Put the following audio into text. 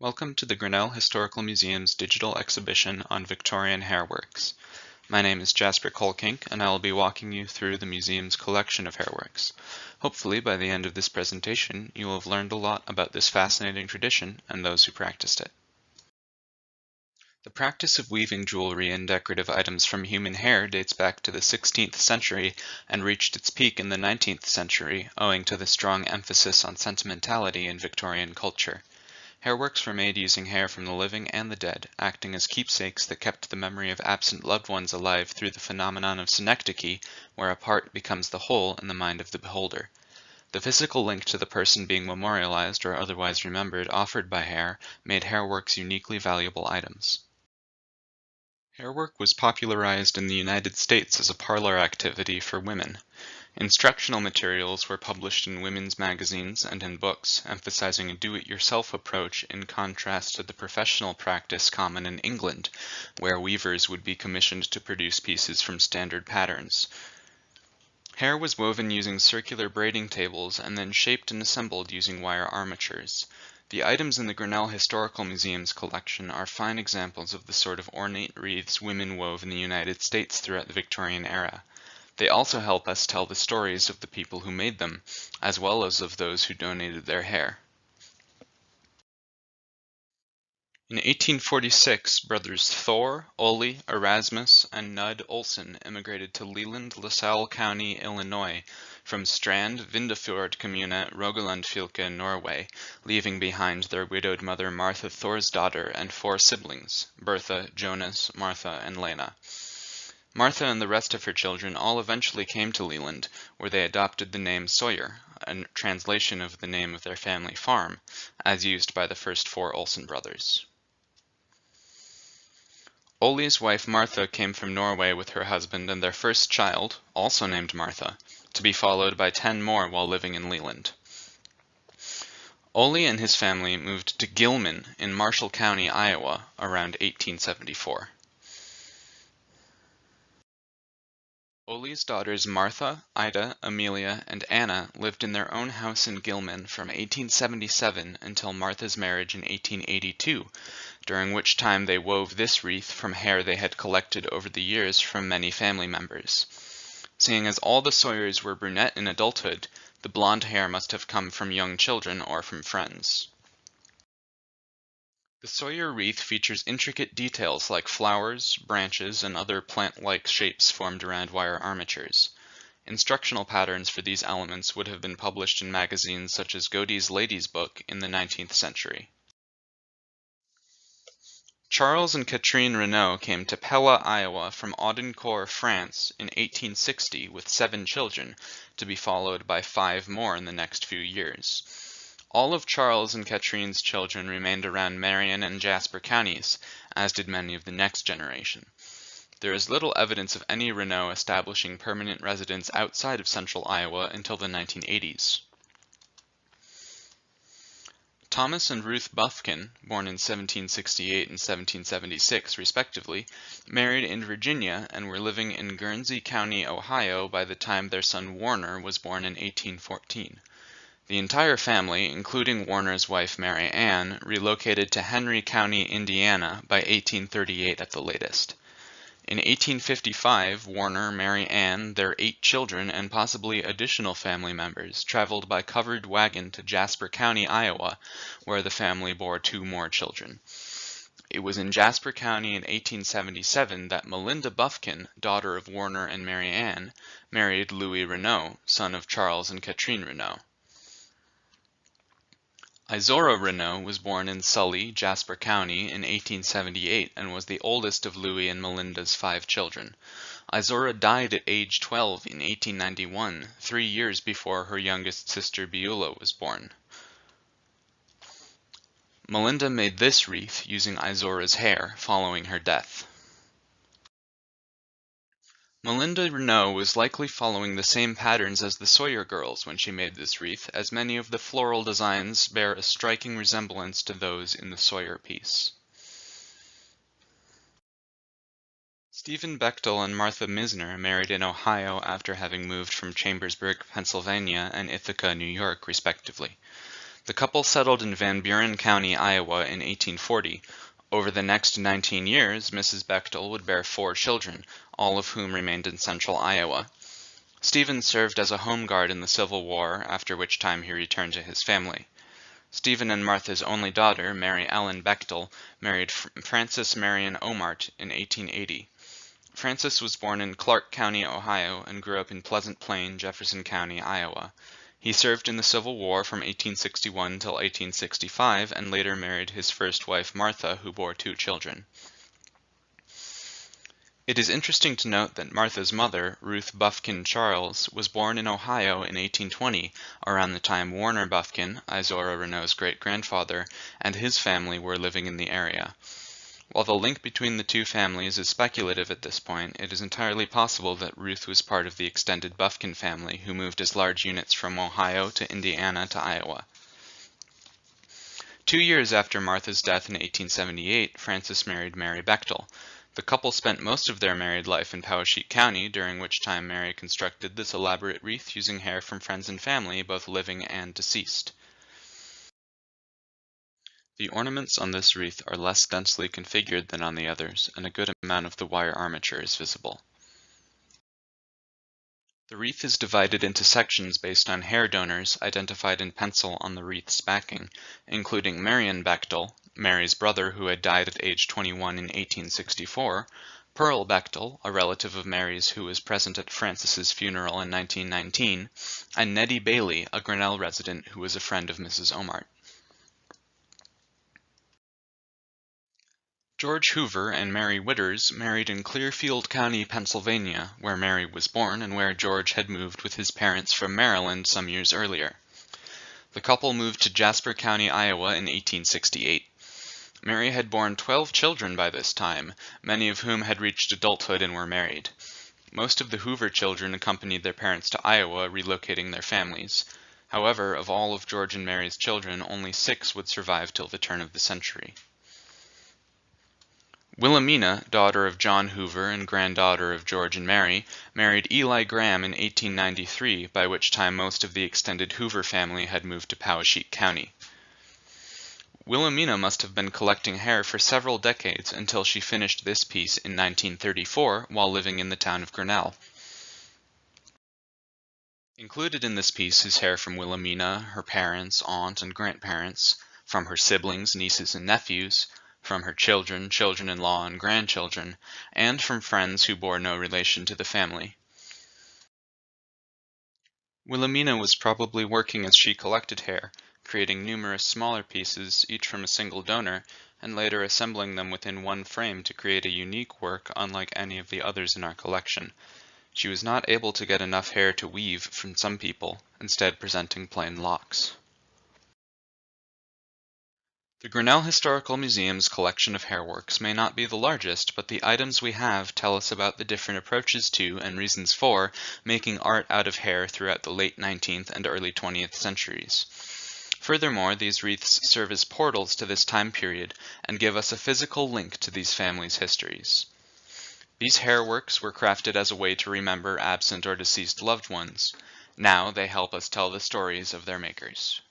Welcome to the Grinnell Historical Museum's digital exhibition on Victorian hairworks. My name is Jasper Cole-Kink, and I will be walking you through the museum's collection of hairworks. Hopefully, by the end of this presentation, you will have learned a lot about this fascinating tradition and those who practiced it. The practice of weaving jewelry and decorative items from human hair dates back to the 16th century and reached its peak in the 19th century, owing to the strong emphasis on sentimentality in Victorian culture. Hairworks were made using hair from the living and the dead, acting as keepsakes that kept the memory of absent loved ones alive through the phenomenon of synecdoche, where a part becomes the whole in the mind of the beholder. The physical link to the person being memorialized or otherwise remembered offered by hair made hairworks uniquely valuable items. Hairwork was popularized in the United States as a parlor activity for women. Instructional materials were published in women's magazines and in books, emphasizing a do-it-yourself approach in contrast to the professional practice common in England, where weavers would be commissioned to produce pieces from standard patterns. Hair was woven using circular braiding tables and then shaped and assembled using wire armatures. The items in the Grinnell Historical Museum's collection are fine examples of the sort of ornate wreaths women wove in the United States throughout the Victorian era. They also help us tell the stories of the people who made them, as well as of those who donated their hair. In 1846, brothers Thor, Ole, Erasmus, and Nud Olsen immigrated to Leland, LaSalle County, Illinois, from Strand, Vindafjord Kommune, Rogaland fylke, Norway, leaving behind their widowed mother Martha Thorsdottir and 4 siblings, Bertha, Jonas, Martha, and Lena. Martha and the rest of her children all eventually came to Leland, where they adopted the name Sawyer, a translation of the name of their family farm, as used by the first 4 Olsen brothers. Ole's wife Martha came from Norway with her husband and their first child, also named Martha, to be followed by 10 more while living in Leland. Ole and his family moved to Gilman in Marshall County, Iowa, around 1874. Ole's daughters Martha, Ida, Amelia, and Anna lived in their own house in Gilman from 1877 until Martha's marriage in 1882, during which time they wove this wreath from hair they had collected over the years from many family members. Seeing as all the Sawyers were brunette in adulthood, the blonde hair must have come from young children or from friends. The Sawyer wreath features intricate details like flowers, branches, and other plant-like shapes formed around wire armatures. Instructional patterns for these elements would have been published in magazines such as Godey's Lady's Book in the 19th century. Charles and Catherine Renault came to Pella, Iowa from Audincourt, France in 1860 with 7 children, to be followed by 5 more in the next few years. All of Charles and Catherine's children remained around Marion and Jasper counties, as did many of the next generation. There is little evidence of any Renault establishing permanent residence outside of central Iowa until the 1980s. Thomas and Ruth Buffkin, born in 1768 and 1776 respectively, married in Virginia and were living in Guernsey County, Ohio by the time their son Warner was born in 1814. The entire family, including Warner's wife Mary Ann, relocated to Henry County, Indiana by 1838 at the latest. In 1855, Warner, Mary Ann, their 8 children, and possibly additional family members traveled by covered wagon to Jasper County, Iowa, where the family bore 2 more children. It was in Jasper County in 1877 that Melinda Buffkin, daughter of Warner and Mary Ann, married Louis Renault, son of Charles and Catherine Renault. Izora Renault was born in Sully, Jasper County in 1878 and was the oldest of Louis and Melinda's 5 children. Izora died at age 12 in 1891, 3 years before her youngest sister Beulah was born. Melinda made this wreath using Izora's hair following her death. Melinda Renault was likely following the same patterns as the Sawyer girls when she made this wreath, as many of the floral designs bear a striking resemblance to those in the Sawyer piece. Stephen Bechtel and Martha Misner married in Ohio after having moved from Chambersburg, Pennsylvania and Ithaca, New York, respectively. The couple settled in Van Buren County, Iowa in 1840. Over the next 19 years, Mrs. Bechtel would bear 4 children, all of whom remained in central Iowa. Stephen served as a home guard in the Civil War, after which time he returned to his family. Stephen and Martha's only daughter, Mary Ellen Bechtel, married Francis Marion Omart in 1880. Francis was born in Clark County, Ohio, and grew up in Pleasant Plain, Jefferson County, Iowa. He served in the Civil War from 1861 till 1865 and later married his first wife Martha, who bore 2 children. It is interesting to note that Martha's mother, Ruth Bufkin Charles, was born in Ohio in 1820, around the time Warner Bufkin, Izora Renault's great-grandfather, and his family were living in the area. While the link between the 2 families is speculative at this point, it is entirely possible that Ruth was part of the extended Bufkin family who moved as large units from Ohio to Indiana to Iowa. 2 years after Martha's death in 1878, Francis married Mary Bechtel. The couple spent most of their married life in Poweshiek County, during which time Mary constructed this elaborate wreath using hair from friends and family, both living and deceased. The ornaments on this wreath are less densely configured than on the others, and a good amount of the wire armature is visible. The wreath is divided into sections based on hair donors identified in pencil on the wreath's backing, including Marion Bechtel, Mary's brother who had died at age 21 in 1864, Pearl Bechtel, a relative of Mary's who was present at Francis's funeral in 1919, and Nettie Bailey, a Grinnell resident who was a friend of Mrs. Omart. George Hoover and Mary Witters married in Clearfield County, Pennsylvania, where Mary was born and where George had moved with his parents from Maryland some years earlier. The couple moved to Jasper County, Iowa in 1868. Mary had borne 12 children by this time, many of whom had reached adulthood and were married. Most of the Hoover children accompanied their parents to Iowa, relocating their families. However, of all of George and Mary's children, only 6 would survive till the turn of the century. Wilhelmina, daughter of John Hoover and granddaughter of George and Mary, married Eli Graham in 1893, by which time most of the extended Hoover family had moved to Poweshiek County. Wilhelmina must have been collecting hair for several decades until she finished this piece in 1934 while living in the town of Grinnell. Included in this piece is hair from Wilhelmina, her parents, aunt, and grandparents, from her siblings, nieces, and nephews, from her children, children-in-law, and grandchildren, and from friends who bore no relation to the family. Wilhelmina was probably working as she collected hair, creating numerous smaller pieces, each from a single donor, and later assembling them within one frame to create a unique work unlike any of the others in our collection. She was not able to get enough hair to weave from some people, instead presenting plain locks. The Grinnell Historical Museum's collection of hairworks may not be the largest, but the items we have tell us about the different approaches to, and reasons for, making art out of hair throughout the late 19th and early 20th centuries. Furthermore, these wreaths serve as portals to this time period and give us a physical link to these families' histories. These hairworks were crafted as a way to remember absent or deceased loved ones. Now they help us tell the stories of their makers.